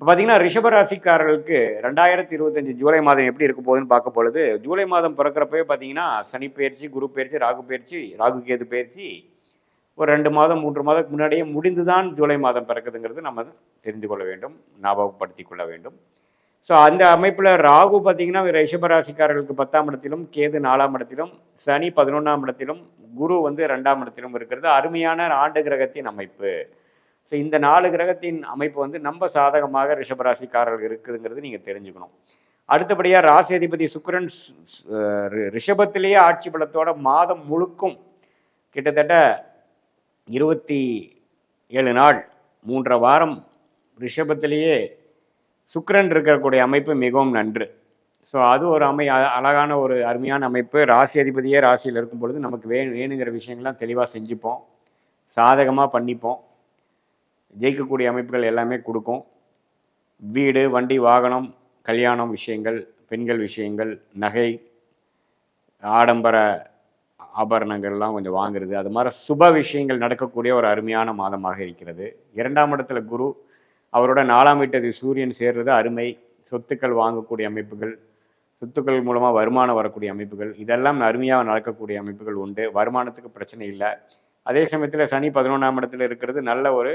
இப்போ பார்த்தீங்கன்னா ரிஷபராசிக்காரர்களுக்கு 2025 ஜூலை மாதம் எப்படி இருக்க போகுதுன்னு பார்க்க பொழுது, ஜூலை மாதம் பிறக்கிறப்பவே பார்த்தீங்கன்னா சனி பயிற்சி, குரு பயிற்சி, ராகு பயிற்சி, ராகு கேது பயிற்சி ஒரு 2 மாதம் 3 மாதத்துக்கு முன்னாடியே முடிந்து தான் ஜூலை மாதம் பிறக்குதுங்கிறது நம்ம தெரிந்து கொள்ள வேண்டும், ஞாபகப்படுத்தி கொள்ள வேண்டும். ஸோ அந்த அமைப்பில் ராகு பார்த்தீங்கன்னா ரிஷபராசிக்காரர்களுக்கு 10ஆம் இடத்திலும், கேது 4ஆம் இடத்திலும், சனி 11ஆம் இடத்திலும், குரு 2ஆம் இடத்திலும் இருக்கிறது அருமையான ஆண்டு கிரகத்தின் அமைப்பு. ஸோ இந்த 4 கிரகத்தின் அமைப்பு நம்ம சாதகமாக ரிஷபராசிக்காரர்கள் இருக்குதுங்கிறது நீங்கள் தெரிஞ்சுக்கணும். அடுத்தபடியாக ராசி அதிபதி சுக்கிரன் ரிஷபத்திலேயே ஆட்சி பலத்தோட மாதம் முழுக்கும் கிட்டத்தட்ட 27 நாள் 3.5 வாரம் ரிஷபத்திலேயே சுக்கிரன் இருக்கக்கூடிய அமைப்பு மிகவும் நன்று. ஸோ அது ஒரு அழகான ஒரு அருமையான அமைப்பு. ராசி அதிபதியே ராசியில் இருக்கும் பொழுது நமக்கு வேணுங்கிற விஷயங்கள்லாம் தெளிவாக செஞ்சுப்போம், சாதகமாக பண்ணிப்போம், ஜெயிக்கக்கூடிய அமைப்புகள் எல்லாமே கொடுக்கும். வீடு, வண்டி, வாகனம், கல்யாணம் விஷயங்கள், பெண்கள் விஷயங்கள், நகை, ஆடம்பர ஆபரணங்கள்லாம் கொஞ்சம் வாங்குறது, அது மாதிரி சுப விஷயங்கள் நடக்கக்கூடிய ஒரு அருமையான மாதமாக இருக்கிறது. 2ஆம் இடத்துல குரு, அவரோட 4ஆம் வீட்டது சூரியன் சேர்றது அருமை. சொத்துக்கள் வாங்கக்கூடிய அமைப்புகள், சொத்துக்கள் மூலமாக வருமானம் வரக்கூடிய அமைப்புகள், இதெல்லாம் அருமையாக நடக்கக்கூடிய அமைப்புகள் உண்டு. வருமானத்துக்கு பிரச்சனை இல்லை. அதே சமயத்தில் சனி 11ஆம் இடத்துல இருக்கிறது நல்ல ஒரு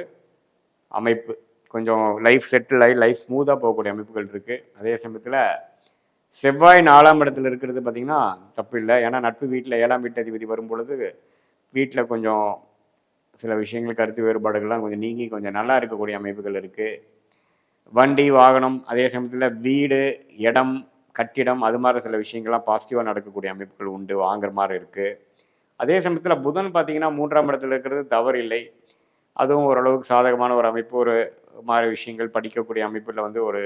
அமைப்பு. கொஞ்சம் லைஃப் செட்டில் ஆகி லைஃப் ஸ்மூத்தாக போகக்கூடிய அமைப்புகள் இருக்குது. அதே சமயத்தில் செவ்வாய் 4ஆம் இடத்துல இருக்கிறது பார்த்திங்கன்னா தப்பு இல்லை. ஏன்னா நட்பு வீட்டில் 7ஆம் வீட்டு அதிபதி வரும் பொழுது வீட்டில் கொஞ்சம் சில விஷயங்கள் கருத்து வேறுபாடுகள்லாம் கொஞ்சம் நீங்கி கொஞ்சம் நல்லா இருக்கக்கூடிய அமைப்புகள் இருக்குது. வண்டி, வாகனம், அதே சமயத்தில் வீடு, இடம், கட்டிடம், அது மாதிரி சில விஷயங்கள்லாம் பாசிட்டிவாக நடக்கக்கூடிய அமைப்புகள் உண்டு, வாங்குற மாதிரி இருக்குது. அதே சமயத்தில் புதன் பார்த்திங்கன்னா 3ஆம் இடத்துல இருக்கிறது தவறு இல்லை. அதுவும் ஓரளவுக்கு சாதகமான ஒரு அமைப்பு. ஒரு மாதிரி விஷயங்கள் படிக்கக்கூடிய அமைப்பில் ஒரு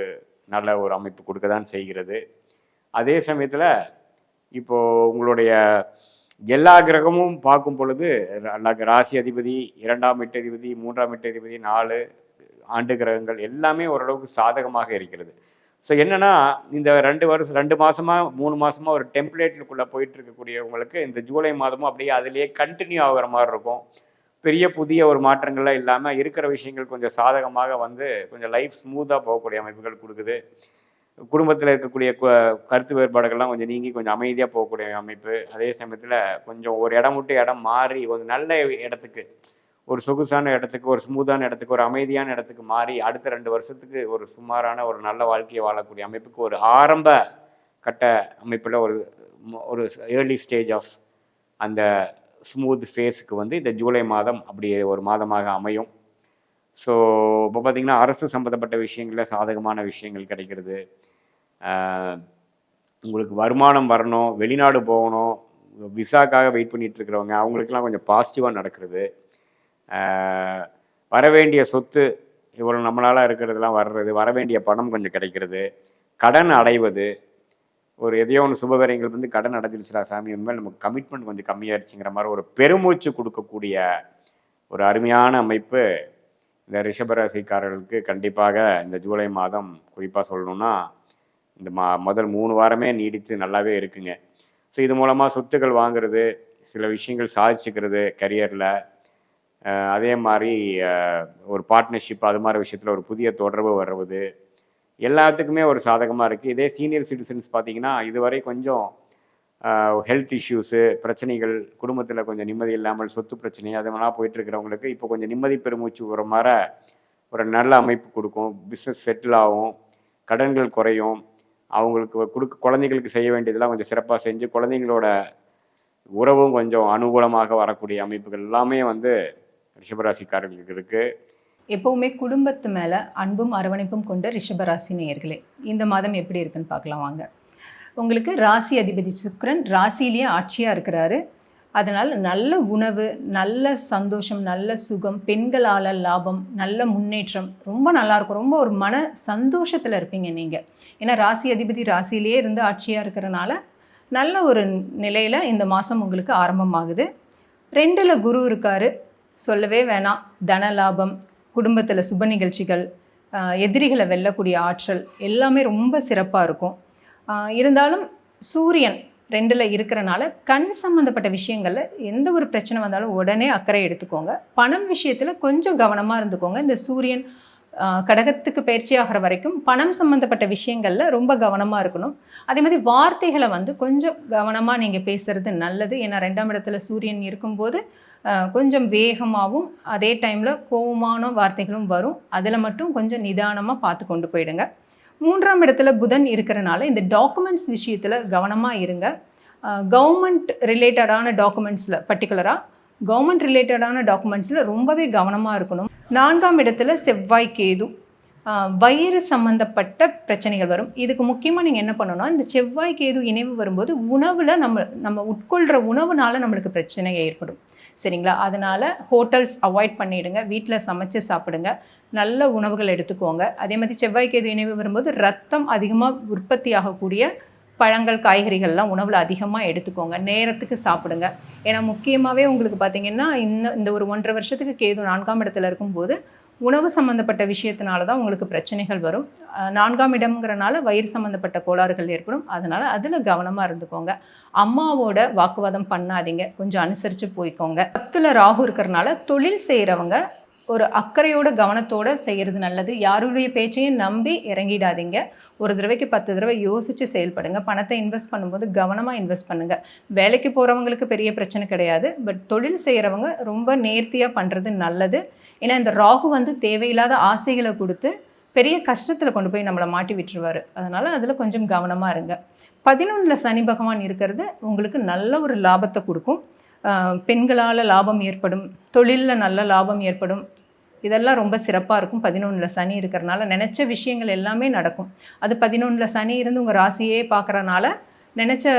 நல்ல ஒரு அமைப்பு கொடுக்க தான் செய்கிறது. அதே சமயத்தில் இப்போது உங்களுடைய எல்லா கிரகமும் பார்க்கும் பொழுது ராசி அதிபதி, 2ஆம் வீட்டு அதிபதி, 3ஆம் வீட்டு அதிபதி, 4 ஆண்டு கிரகங்கள் எல்லாமே ஓரளவுக்கு சாதகமாக இருக்கிறது. ஸோ என்னென்னா இந்த 2 மாதமாக 3 மாதமாக ஒரு டெம்ப்ளேட்டுக்குள்ளே போயிட்டு இருக்கக்கூடியவங்களுக்கு இந்த ஜூலை மாதமும் அப்படியே அதிலேயே கண்டினியூ ஆகிற மாதிரி இருக்கும். பெரிய புதிய ஒரு மாற்றங்கள்லாம் இல்லாமல் இருக்கிற விஷயங்கள் கொஞ்சம் சாதகமாக கொஞ்சம் லைஃப் ஸ்மூத்தாக போகக்கூடிய அமைப்புகள் கொடுக்குது. குடும்பத்தில் இருக்கக்கூடிய கருத்து வேறுபாடுகள்லாம் கொஞ்சம் நீங்கி கொஞ்சம் அமைதியாக போகக்கூடிய அமைப்பு. அதே சமயத்தில் கொஞ்சம் ஒரு இடம் விட்டு இடம் மாறி ஒரு நல்ல இடத்துக்கு, ஒரு சொகுசான இடத்துக்கு, ஒரு ஸ்மூத்தான இடத்துக்கு, ஒரு அமைதியான இடத்துக்கு மாறி அடுத்த 2 வருஷத்துக்கு ஒரு சுமாரான ஒரு நல்ல வாழ்க்கையை வாழக்கூடிய அமைப்புக்கு ஒரு ஆரம்ப கட்ட அமைப்பில் ஒரு ஏர்லி ஸ்டேஜ் ஆஃப் அந்த ஸ்மூத் ஃபேஸுக்கு இந்த ஜூலை மாதம் அப்படியே ஒரு மாதமாக அமையும். ஸோ இப்போ பார்த்திங்கன்னா அரசு சம்மந்தப்பட்ட விஷயங்களில் சாதகமான விஷயங்கள் கிடைக்கிறது. உங்களுக்கு வருமானம் வரணும், வெளிநாடு போகணும், விசாக்காக வெயிட் பண்ணிகிட்டு இருக்கிறவங்க அவங்களுக்கெல்லாம் கொஞ்சம் பாசிட்டிவாக நடக்கிறது. வரவேண்டிய சொத்து இவ்வளோ நம்மளால் இருக்கிறதுலாம் வர்றது, வரவேண்டிய பணம் கொஞ்சம் கிடைக்கிறது. கடன் அடைவது, ஒரு எதையோ ஒன்று சுபகாரியங்கள் கடன் அடைஞ்சிருச்சுடா சாமி, இனிமேல் நமக்கு கமிட்மெண்ட் கொஞ்சம் கம்மியாகிடுச்சுங்கிற மாதிரி ஒரு பெருமூச்சு கொடுக்கக்கூடிய ஒரு அருமையான அமைப்பு இந்த ரிஷபராசிக்காரர்களுக்கு கண்டிப்பாக இந்த ஜூலை மாதம் குறிப்பாக சொல்லணும்னா இந்த முதல் 3 வாரமே நீடித்து நல்லாவே இருக்குங்க. ஸோ இது மூலமாக சொத்துக்கள் வாங்குறது, சில விஷயங்கள் சாதிச்சுக்கிறது கரியரில், அதே மாதிரி ஒரு பார்ட்னர்ஷிப், அது மாதிரி விஷயத்தில் ஒரு புதிய தொடர்பு வர்றது, எல்லாத்துக்குமே ஒரு சாதகமாக இருக்குது. இதே சீனியர் சிட்டிசன்ஸ் பார்த்திங்கன்னா இதுவரை கொஞ்சம் ஹெல்த் இஷ்யூஸு, பிரச்சனைகள், குடும்பத்தில் கொஞ்சம் நிம்மதி இல்லாமல் சொத்து பிரச்சனை அது மாதிரிலாம் போயிட்டுருக்கிறவங்களுக்கு இப்போ கொஞ்சம் நிம்மதி பெருமூச்சு வர மாதிரி ஒரு நல்ல அமைப்பு கொடுக்கும். பிஸ்னஸ் செட்டில் ஆகும், கடன்கள் குறையும், அவங்களுக்கு குழந்தைங்களுக்கு செய்ய வேண்டியதெல்லாம் கொஞ்சம் சிறப்பாக செஞ்சு குழந்தைங்களோட உறவும் கொஞ்சம் அனுகூலமாக வரக்கூடிய அமைப்புகள் எல்லாமே ரிஷபராசிக்காரர்களுக்கு இருக்குது. எப்பவுமே குடும்பத்து மேலே அன்பும் அரவணைப்பும் கொண்ட ரிஷபராசி நேயர்களே, இந்த மாதம் எப்படி இருக்குன்னு பார்க்கலாம் வாங்க. உங்களுக்கு ராசி அதிபதி சுக்கிரன் ராசியிலேயே ஆட்சியாக இருக்கிறாரு. அதனால் நல்ல உணவு, நல்ல சந்தோஷம், நல்ல சுகம், பெண்களால் லாபம், நல்ல முன்னேற்றம், ரொம்ப நல்லாயிருக்கும். ரொம்ப ஒரு மன சந்தோஷத்தில் இருப்பீங்க நீங்கள். ஏன்னா ராசி அதிபதி ராசியிலேயே இருந்து ஆட்சியாக இருக்கிறனால நல்ல ஒரு நிலையில் இந்த மாதம் உங்களுக்கு ஆரம்பமாகுது. 2ல் குரு இருக்கார், சொல்லவே வேணாம். தன லாபம், குடும்பத்தில் சுப நிகழ்ச்சிகள், எதிரிகளை வெல்லக்கூடிய ஆற்றல் எல்லாமே ரொம்ப சிறப்பாக இருக்கும். இருந்தாலும் சூரியன் 2ல் இருக்கிறனால கண் சம்மந்தப்பட்ட விஷயங்களில் எந்த ஒரு பிரச்சனை வந்தாலும் உடனே அக்கறை எடுத்துக்கோங்க. பணம் விஷயத்தில் கொஞ்சம் கவனமாக இருந்துக்கோங்க. இந்த சூரியன் கடகத்துக்கு பயிற்சி ஆகிற வரைக்கும் பணம் சம்மந்தப்பட்ட விஷயங்களில் ரொம்ப கவனமாக இருக்கணும். அதே மாதிரி வார்த்தைகளை வந்து கொஞ்சம் கவனமாக நீங்கள் பேசுகிறது நல்லது. ஏன்னா 2ஆம் இடத்துல சூரியன் இருக்கும்போது கொஞ்சம் வேகமாகவும் அதே டைமில் கோபமான வார்த்தைகளும் வரும். அதில் மட்டும் கொஞ்சம் நிதானமாக பார்த்து கொண்டு போயிடுங்க. 3ஆம் இடத்துல புதன் இருக்கிறனால இந்த டாக்குமெண்ட்ஸ் விஷயத்தில் கவனமாக இருங்க. கவர்மெண்ட் ரிலேட்டடான டாக்குமெண்ட்ஸில் பர்டிகுலராக கவர்மெண்ட் ரிலேட்டடான டாக்குமெண்ட்ஸில் ரொம்பவே கவனமாக இருக்கணும். 4ஆம் இடத்துல செவ்வாய் கேது, வயிறு சம்மந்தப்பட்ட பிரச்சனைகள் வரும். இதுக்கு முக்கியமாக நீங்கள் என்ன பண்ணணும்னா, இந்த செவ்வாய் கேது இணைவு வரும்போது உணவில் நம்ம உட்கொள்கிற உணவுனால நம்மளுக்கு பிரச்சனை ஏற்படும். சரிங்களா? அதனால் ஹோட்டல்ஸ் அவாய்ட் பண்ணிவிடுங்க. வீட்டில் சமைச்சு சாப்பிடுங்க. நல்ல உணவுகள் எடுத்துக்கோங்க. அதே மாதிரி செவ்வாய் கேது இணைவு வரும்போது ரத்தம் அதிகமாக உற்பத்தி ஆகக்கூடிய பழங்கள், காய்கறிகள்லாம் உணவில் அதிகமாக எடுத்துக்கோங்க. நேரத்துக்கு சாப்பிடுங்க. ஏன்னா முக்கியமாகவே உங்களுக்கு பார்த்திங்கன்னா இந்த ஒரு 1.5 வருஷத்துக்கு கேது 4ஆம் இடத்துல இருக்கும்போது உணவு சம்மந்தப்பட்ட விஷயத்தினால தான் உங்களுக்கு பிரச்சனைகள் வரும். 4ஆம் இடம்ங்கிறனால வயிறு சம்மந்தப்பட்ட கோளாறுகள் ஏற்படும். அதனால் அதில் கவனமாக இருந்துக்கோங்க. அம்மாவோட வாக்குவாதம் பண்ணாதீங்க. கொஞ்சம் அனுசரித்து போய்க்கோங்க. 10ல் ராகு இருக்கிறனால தொழில் செய்கிறவங்க ஒரு அக்கறையோட கவனத்தோடு செய்கிறது நல்லது. யாருடைய பேச்சையும் நம்பி இறங்கிடாதீங்க. ஒரு தடவைக்கு 10 தடவை யோசித்து செயல்படுங்க. பணத்தை இன்வெஸ்ட் பண்ணும்போது கவனமாக இன்வெஸ்ட் பண்ணுங்கள். வேலைக்கு போகிறவங்களுக்கு பெரிய பிரச்சனை கிடையாது. பட் தொழில் செய்கிறவங்க ரொம்ப நேர்த்தியாக பண்ணுறது நல்லது. ஏன்னா இந்த ராகு வந்து தேவையில்லாத ஆசைகளை கொடுத்து பெரிய கஷ்டத்தில் கொண்டு போய் நம்மளை மாட்டி விட்டுருவார். அதனால் அதில் கொஞ்சம் கவனமாக இருங்க. 11ல் சனி பகவான் இருக்கிறது உங்களுக்கு நல்ல ஒரு லாபத்தை கொடுக்கும். பெண்களால் லாபம் ஏற்படும். தொழிலில் நல்ல லாபம் ஏற்படும். இதெல்லாம் ரொம்ப சிறப்பாக இருக்கும். 11ல் சனி இருக்கிறனால நினச்ச விஷயங்கள் எல்லாமே நடக்கும். அது 11ல் சனி இருந்து உங்கள் ராசியே பார்க்குறனால நினச்ச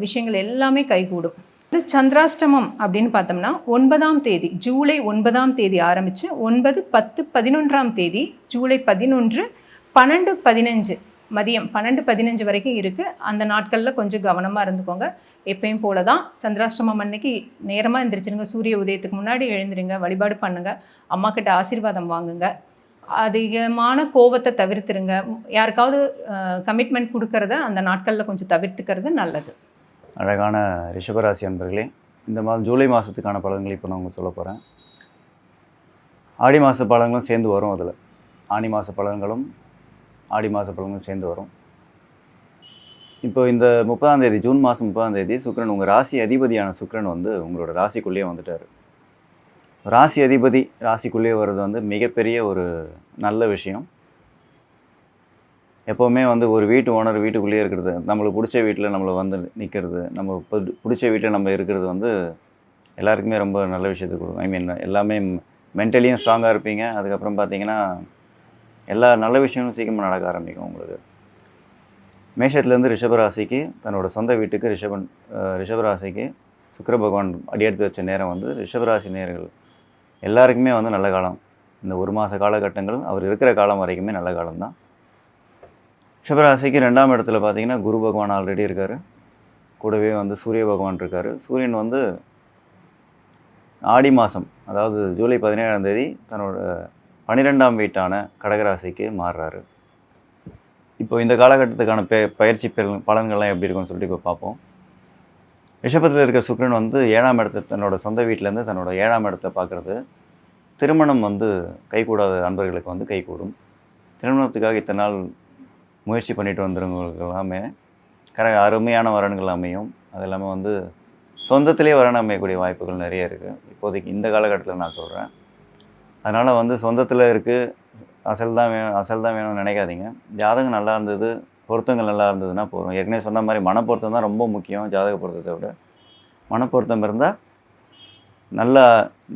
விஷயங்கள் எல்லாமே கைகூடும். இது சந்திராஷ்டமம் அப்படின்னு பார்த்தோம்னா 9ஆம் தேதி ஜூலை 9ஆம் தேதி ஆரம்பித்து 9, 10, 11ஆம் தேதி ஜூலை 11, 12, 15 மதியம் 12, 15 வரைக்கும் இருக்குது. அந்த நாட்களில் கொஞ்சம் கவனமாக இருந்துக்கோங்க. எப்பயும் போல தான் சந்திராஷ்டமம் அன்னைக்கு நேரமாக எழுந்திரிச்சிருங்க. சூரிய உதயத்துக்கு முன்னாடி எழுந்திருங்க. வழிபாடு பண்ணுங்கள். அம்மா கிட்ட ஆசீர்வாதம் வாங்குங்க. அதிகமான கோபத்தை தவிர்த்துருங்க. யாருக்காவது கமிட்மெண்ட் கொடுக்கறத அந்த நாட்களில் கொஞ்சம் தவிர்த்துக்கிறது நல்லது. அழகான ரிஷபராசி அன்பர்களே, இந்த மாதம் ஜூலை மாதத்துக்கான பலன்கள் இப்போ நான் உங்களுக்கு சொல்ல போகிறேன். ஆடி மாத பலன்களும் சேர்ந்து வரும். அதில் ஆனி மாத பலன்களும் ஆடி மாத பலன்களும் சேர்ந்து வரும். இப்போ இந்த 30ஆம் தேதி ஜூன் மாதம் 30ஆம் தேதி சுக்கிரன், உங்கள் ராசி அதிபதியான சுக்கிரன் வந்து உங்களோட ராசிக்குள்ளேயே வந்துட்டார். ராசி அதிபதி ராசிக்குள்ளேயே வர்றது வந்து மிகப்பெரிய ஒரு நல்ல விஷயம். எப்போவுமே வந்து ஒரு வீட்டு ஓனர் வீட்டுக்குள்ளேயே இருக்கிறது, நம்மளுக்கு பிடிச்ச வீட்டில் நம்மளை வந்து நிற்கிறது, நம்ம பிடிச்ச வீட்டில் நம்ம இருக்கிறது வந்து எல்லாருக்குமே ரொம்ப நல்ல விஷயத்தை கொடுக்கும். ஐ மீன் எல்லாமே மென்டலியும் ஸ்ட்ராங்காக இருப்பீங்க. அதுக்கப்புறம் பார்த்தீங்கன்னா எல்லா நல்ல விஷயங்களும் சீக்கிரமாக நடக்க ஆரம்பிக்கும் உங்களுக்கு. மேஷத்துலேருந்து ரிஷபராசிக்கு தன்னோட சொந்த வீட்டுக்கு ரிஷபராசிக்கு சுக்கிர பகவான் அடியெடுத்து வச்ச நேரம் வந்து ரிஷபராசி நேர்கள் எல்லாருக்குமே வந்து நல்ல காலம். இந்த 1 மாத காலகட்டங்கள் அவர் இருக்கிற காலம் வரைக்குமே நல்ல காலம்தான். ரிஷபராசிக்கு 2ஆம் இடத்துல பார்த்திங்கன்னா குரு பகவான் ஆல்ரெடி இருக்கார். கூடவே வந்து சூரிய பகவான் இருக்கார். சூரியன் வந்து ஆடி மாதம், அதாவது ஜூலை 17ஆம் தேதி தன்னோட 12ஆம் வீட்டான கடகராசிக்கு மாறுறாரு. இப்போ இந்த காலகட்டத்துக்கான பயிற்சி பலன்கள்லாம் எப்படி இருக்குன்னு சொல்லிட்டு இப்போ பார்ப்போம். ரிஷபத்தில் இருக்கிற சுக்கிரன் வந்து 7ஆம் இடத்தை தன்னோட சொந்த வீட்டிலேருந்து தன்னோட 7ஆம் இடத்தை பார்க்குறது. திருமணம் வந்து கைகூடாத அன்பர்களுக்கு வந்து கைகூடும். திருமணத்துக்காக இத்தனை நாள் முயற்சி பண்ணிட்டு வந்துடுறவங்களுக்கு எல்லாமே அருமையான வரன்கள் அமையும். அது எல்லாமே வந்து சொந்தத்திலே வரன் அமையக்கூடிய வாய்ப்புகள் நிறைய இருக்குது இப்போதைக்கு இந்த காலகட்டத்தில் நான் சொல்கிறேன். அதனால் வந்து சொந்தத்தில் இருக்குது, அசல் தான் வேணும்னு நினைக்காதீங்க. ஜாதகம் நல்லா இருந்தது, பொருத்தங்கள் நல்லா இருந்ததுன்னா போதும். ஏற்கனவே சொன்ன மாதிரி மனப்பொருத்தம் தான் ரொம்ப முக்கியம். ஜாதக பொருத்தத்தை விட மனப்பொருத்தம் இருந்தால்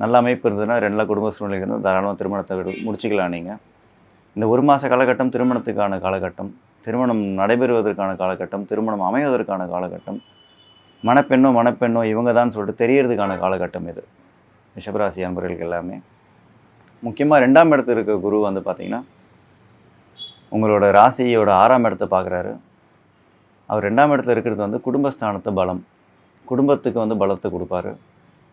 நல்ல அமைப்பு இருந்ததுன்னா 2 குடும்ப சூழ்நிலை இருந்து தாராளமாக திருமணத்தை முடிச்சிக்கலாம். நீங்கள் இந்த 1 மாத காலகட்டம் திருமணத்துக்கான காலகட்டம், திருமணம் நடைபெறுவதற்கான காலகட்டம், திருமணம் அமைவதற்கான காலகட்டம், மணப்பெண்ணோ இவங்க தான் சொல்லிட்டு தெரியறதுக்கான காலகட்டம் இது ரிஷபராசி அன்பர்களுக்கு எல்லாமே. முக்கியமாக 2ஆம் இடத்துல இருக்க குரு வந்து பார்த்திங்கன்னா உங்களோட ராசியோட 6ஆம் இடத்தை பார்க்குறாரு. அவர் 2ஆம் இடத்துல இருக்கிறது வந்து குடும்பஸ்தானத்தை பலம், குடும்பத்துக்கு வந்து பலத்தை கொடுப்பாரு.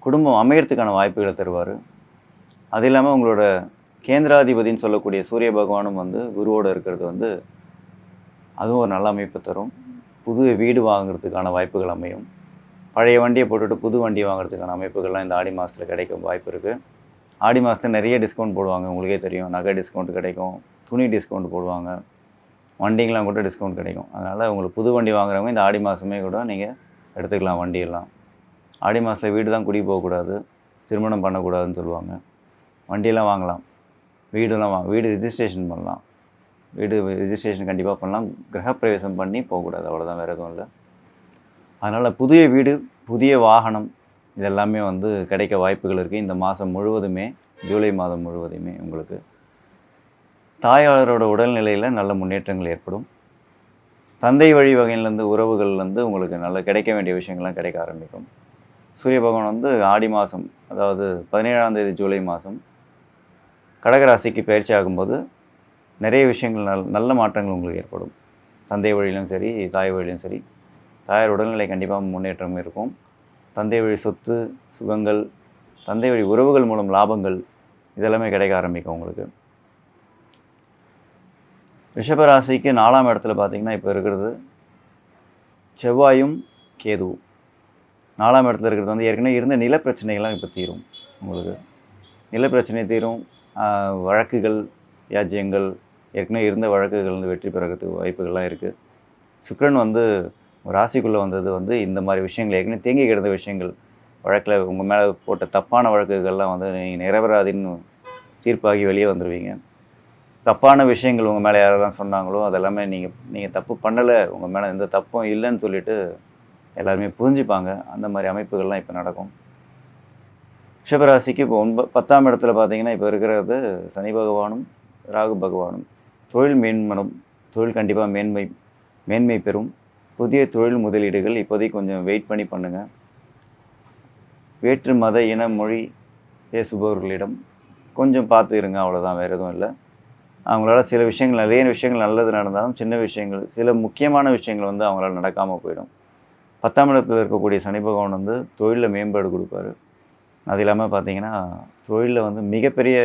குடும்பம் அமையறதுக்கான வாய்ப்புகளை தருவார். அது இல்லாமல் உங்களோட கேந்திராதிபதினு சொல்லக்கூடிய சூரிய பகவானும் வந்து குருவோடு இருக்கிறது வந்து அதுவும் ஒரு நல்ல அமைப்பு தரும். புது வீடு வாங்குறதுக்கான வாய்ப்புகள் அமையும். பழைய வண்டியை போட்டுட்டு புது வண்டியை வாங்குறதுக்கான அமைப்புகள்லாம் இந்த ஆடி மாதத்தில் கிடைக்கும் வாய்ப்பு இருக்குது. ஆடி மாதத்துல நிறைய டிஸ்கவுண்ட் போடுவாங்க, உங்களுக்கே தெரியும். நகை டிஸ்கவுண்ட் கிடைக்கும், துணி டிஸ்கவுண்ட் போடுவாங்க, வண்டிங்கெலாம் கூட டிஸ்கவுண்ட் கிடைக்கும். அதனால் உங்களுக்கு புது வண்டி வாங்குறவங்க இந்த ஆடி மாதமே கூட நீங்கள் எடுத்துக்கலாம் வண்டியெல்லாம். ஆடி மாதத்தில் வீடு தான் குடி போகக்கூடாது, திருமணம் பண்ணக்கூடாதுன்னு சொல்லுவாங்க. வண்டியெல்லாம் வாங்கலாம், வீடு ரிஜிஸ்ட்ரேஷன் பண்ணலாம். வீடு ரிஜிஸ்ட்ரேஷன் கண்டிப்பாக பண்ணலாம். கிரகப்பிரவேசம் பண்ணி போகக்கூடாது, அவ்வளோதான், வேறு எதுவும் இல்லை. அதனால் புதிய வீடு, புதிய வாகனம் இதெல்லாமே வந்து கிடைக்க வாய்ப்புகள் இருக்குது இந்த மாதம் முழுவதுமே, ஜூலை மாதம் முழுவதுமே. உங்களுக்கு தாயாரோட உடல்நிலையில் நல்ல முன்னேற்றங்கள் ஏற்படும். தந்தை வழி வகையிலேருந்து உறவுகள்லேருந்து உங்களுக்கு நல்ல கிடைக்க வேண்டிய விஷயங்கள்லாம் கிடைக்க ஆரம்பிக்கும். சூரிய பகவான் வந்து ஆடி மாதம், அதாவது 17ஆம் தேதி ஜூலை மாதம் கடகராசிக்கு பயிற்சி ஆகும்போது நிறைய விஷயங்கள் நல்ல மாற்றங்கள் உங்களுக்கு ஏற்படும். தந்தை வழியிலும் சரி, தாய் வழியிலும் சரி. தாயார் உடல்நிலை கண்டிப்பாக முன்னேற்றம் இருக்கும். தந்தை வழி சொத்து சுகங்கள், தந்தை வழி உறவுகள் மூலம் லாபங்கள் இதெல்லாமே கிடைக்க ஆரம்பிக்கும் உங்களுக்கு. ரிஷபராசிக்கு 4ஆம் இடத்துல பார்த்திங்கன்னா இப்போ இருக்கிறது செவ்வாயும் கேதுவும். 4ஆம் இடத்துல இருக்கிறது வந்து ஏற்கனவே இருந்த நில பிரச்சனைகள்லாம் இப்போ தீரும். உங்களுக்கு நில பிரச்சனை தீரும். வழக்குகள், வியாஜ்யங்கள், ஏற்கனவே இருந்த வழக்குகள் வந்து வெற்றி பெறறதுக்கு வாய்ப்புகள்லாம் இருக்குது. சுக்கிரன் வந்து ராசிக்குள்ளே வந்தது வந்து இந்த மாதிரி விஷயங்கள், ஏற்கனவே தேங்கி கிடந்த விஷயங்கள், வழக்கில் உங்கள் மேலே போட்ட தப்பான வழக்குகள்லாம் வந்து நீங்கள் நிரபராதின்னு தீர்ப்பாகி வெளியே வந்துடுவீங்க. தப்பான விஷயங்கள் உங்கள் மேலே யாரெல்லாம் சொன்னாங்களோ அதெல்லாமே நீங்கள் தப்பு பண்ணலை, உங்கள் மேலே எந்த தப்பும் இல்லைன்னு சொல்லிவிட்டு எல்லாருமே புரிஞ்சுப்பாங்க. அந்த மாதிரி அமைப்புகள்லாம் இப்போ நடக்கும். ரிஷபராசிக்கு இப்போ 10ஆம் இடத்துல பார்த்தீங்கன்னா இப்போ இருக்கிறது சனி பகவானும் ராகு பகவானும். தொழில் மேன்மனும், தொழில் கண்டிப்பாக மேன்மை பெறும். புதிய தொழில் முதலீடுகள் இப்போதைக்கு கொஞ்சம் வெயிட் பண்ணி பண்ணுங்கள். வேற்று மத இன மொழி பேசுபவர்களிடம் கொஞ்சம் பார்த்து இருங்க, அவ்வளோதான், வேறு எதுவும் இல்லை. அவங்களால சில விஷயங்கள், நிறைய விஷயங்கள் நல்லது நடந்தாலும் சின்ன விஷயங்கள், சில முக்கியமான விஷயங்கள் வந்து அவங்களால நடக்காமல் போயிடும். 10ஆம் இடத்துல இருக்கக்கூடிய சனி பகவான் வந்து தொழிலில் மேம்பாடு கொடுப்பாரு. அது இல்லாமல் பார்த்தீங்கன்னா தொழிலில் வந்து மிகப்பெரிய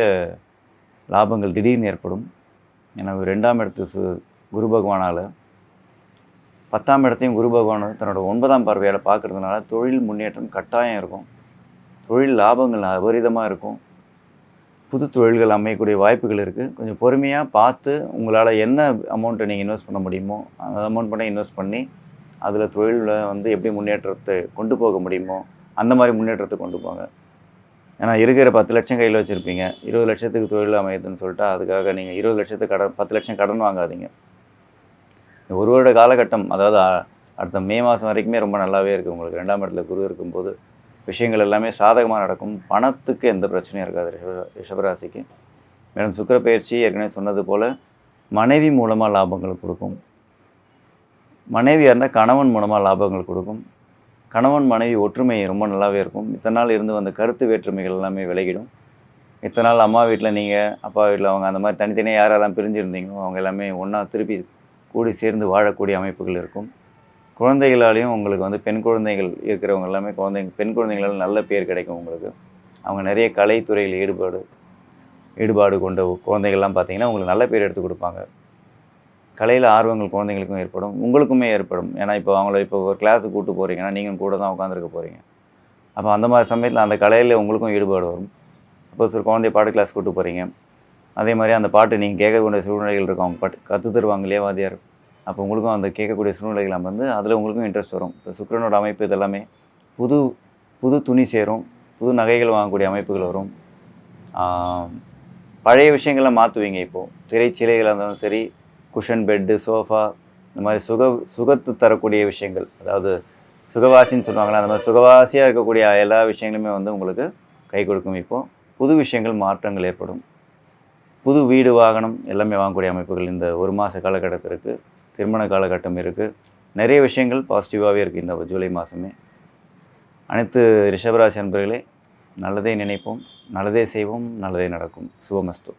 லாபங்கள் திடீர்னு ஏற்படும். ஏன்னா 2ஆம் இடத்து குரு பகவானால் 10ஆம் இடத்தையும் குரு பகவான் தன்னோட 9ஆம் பார்வையால் பார்க்குறதுனால தொழில் முன்னேற்றம் கட்டாயம் இருக்கும். தொழில் லாபங்கள் அபரிதமாக இருக்கும். புது தொழில்கள் அமையக்கூடிய வாய்ப்புகள் இருக்குது. கொஞ்சம் பொறுமையாக பார்த்து உங்களால் என்ன அமௌண்ட்டை நீங்கள் இன்வெஸ்ட் பண்ண முடியுமோ அந்த அமௌண்ட் பண்ணி இன்வெஸ்ட் பண்ணி அதில் தொழிலில் வந்து எப்படி முன்னேற்றத்தை கொண்டு போக முடியுமோ அந்த மாதிரி முன்னேற்றத்தை கொண்டு போங்க. ஏன்னா இருக்கிற 10 லட்சம் கையில் வச்சுருப்பீங்க, 20 லட்சத்துக்கு தொழில் அமையுதுன்னு சொல்லிட்டு அதுக்காக நீங்கள் 20 லட்சத்துக்கு கடன், 10 லட்சம் கடன் வாங்காதீங்க. இந்த ஒரு வருட காலகட்டம், அதாவது அடுத்த மே மாதம் வரைக்குமே ரொம்ப நல்லாவே இருக்குது உங்களுக்கு. 2ஆம் இடத்துல குரு இருக்கும்போது விஷயங்கள் எல்லாமே சாதகமாக நடக்கும். பணத்துக்கு எந்த பிரச்சனையும் இருக்காது ரிஷபராசிக்கு. மேலும் சுக்கிர பயிற்சி ஏற்கனவே சொன்னது போல் மனைவி மூலமாக லாபங்கள் கொடுக்கும். மனைவியாக இருந்தால் கணவன் மூலமாக லாபங்கள் கொடுக்கும். கணவன் மனைவி ஒற்றுமை ரொம்ப நல்லாவே இருக்கும். இத்தனை நாள் இருந்து வந்த கருத்து வேற்றுமைகள் எல்லாமே விலகிடும். இத்தனை நாள் அம்மா வீட்டில் நீங்கள், அப்பா வீட்டில் அவங்க, அந்த மாதிரி தனித்தனியாக யாரெல்லாம் பிரிஞ்சிருந்தீங்களோ அவங்க எல்லாமே ஒன்றா திருப்பி கூடி சேர்ந்து வாழக்கூடிய அமைப்புகள் இருக்கும். குழந்தைகளாலையும் உங்களுக்கு வந்து பெண் குழந்தைகள் இருக்கிறவங்க எல்லாமே பெண் குழந்தைகளால் நல்ல பேர் கிடைக்கும் உங்களுக்கு. அவங்க நிறைய கலைத்துறையில் ஈடுபாடு கொண்ட குழந்தைகள்லாம் பார்த்திங்கன்னா உங்களுக்கு நல்ல பேர் எடுத்து கொடுப்பாங்க. கலையில் ஆர்வங்கள் குழந்தைங்களுக்கும் ஏற்படும், உங்களுக்குமே ஏற்படும். ஏன்னா இப்போ அவங்கள இப்போ ஒரு கிளாஸுக்கு கூப்பிட்டு போகிறீங்கன்னா நீங்கள் கூட தான் உட்காந்துருக்க போகிறீங்க. அப்போ அந்த மாதிரி சமயத்தில் அந்த கலையில் உங்களுக்கும் ஈடுபாடு வரும். அப்போ ஒரு குழந்தைய பாட்டு கிளாஸ் கூப்பிட்டு போகிறீங்க, அதே மாதிரி அந்த பாட்டு நீங்கள் கேட்கக்கூடிய சூழ்நிலைகள் இருக்கும். அவங்க பாட்டு கற்று தருவாங்க இல்லையா வாத்தியார். அப்போ உங்களுக்கும் அந்த கேட்கக்கூடிய சூழ்நிலைகள் வந்து அதில் உங்களுக்கும் இன்ட்ரெஸ்ட் வரும். இப்போ சுக்கிரனோட அமைப்பு இதெல்லாமே புது துணி சேரும், புது நகைகள் வாங்கக்கூடிய அமைப்புகள் வரும். பழைய விஷயங்களை மாற்றுவீங்க. இப்போது திரைச்சிலைகளாக இருந்தாலும் சரி, குஷன் பெட்டு, சோஃபா, இந்த மாதிரி சுகத்து தரக்கூடிய விஷயங்கள், அதாவது சுகவாசின்னு சொல்லுவாங்களா, அந்த மாதிரி சுகவாசியாக இருக்கக்கூடிய எல்லா விஷயங்களுமே வந்து உங்களுக்கு கை கொடுக்கும். இப்போது புது விஷயங்கள், மாற்றங்கள் ஏற்படும். புது வீடு, வாகனம் எல்லாமே வாங்கக்கூடிய அமைப்புகள் இந்த ஒரு மாத காலகட்டத்திற்கு. திருமண காலகட்டம் இருக்குது. நிறைய விஷயங்கள் பாசிட்டிவாகவே இருக்குது இந்த ஜூலை மாதமே. அனைத்து ரிஷபராசி அன்பர்களே, நல்லதே நினைப்போம், நல்லதே செய்வோம், நல்லதே நடக்கும். சுபமஸ்து.